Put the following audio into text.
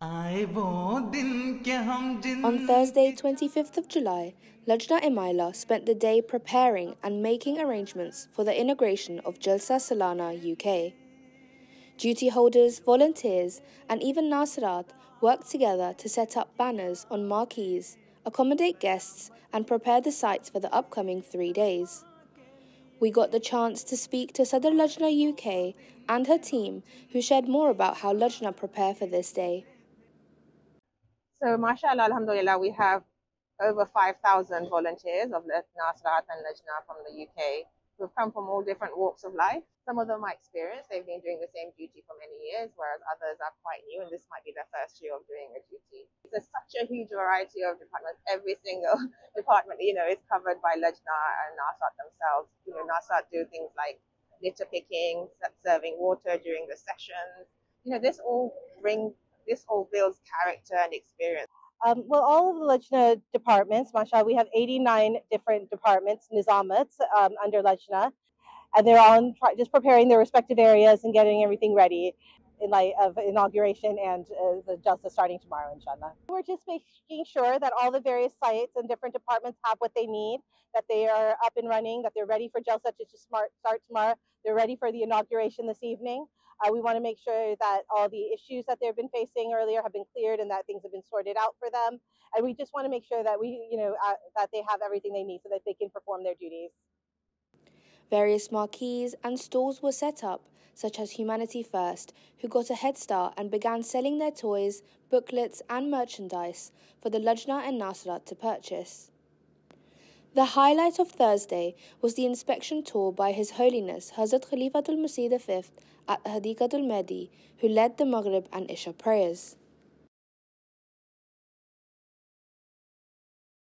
On Thursday, 25th of July, Lajna Ima'ila spent the day preparing and making arrangements for the inauguration of Jalsah Salana UK. Duty holders, volunteers, and even Nasirat worked together to set up banners on marquees, accommodate guests, and prepare the sites for the upcoming 3 days. We got the chance to speak to Sadr Lajna UK and her team, who shared more about how Lajna prepare for this day. So, mashallah, alhamdulillah, we have over 5,000 volunteers of Nasirat and Lajna from the UK who've come from all different walks of life. Some of them are experienced, they've been doing the same duty for many years, whereas others are quite new, and this might be their first year of doing a duty. There's such a huge variety of departments. Every single department, is covered by Lajna and Nasirat themselves. Nasirat do things like litter picking, serving water during the sessions. This all builds character and experience. Well, all of the Lajna departments, mashallah, we have 89 different departments, nizamats, under Lajna, and they're all just preparing their respective areas and getting everything ready in light of inauguration and the Jalsah starting tomorrow, inshallah. We're just making sure that all the various sites and different departments have what they need, that they are up and running, that they're ready for Jalsah to start tomorrow, they're ready for the inauguration this evening. We want to make sure that all the issues that they've been facing earlier have been cleared and that things have been sorted out for them. And we just want to make sure that that they have everything they need so that they can perform their duties. Various marquees and stalls were set up, such as Humanity First, who got a head start and began selling their toys, booklets and merchandise for the Lajna and Nasirat to purchase. The highlight of Thursday was the inspection tour by His Holiness Hazrat Khalifatul Masih V at Hadikatul Mahdi, who led the Maghrib and Isha prayers.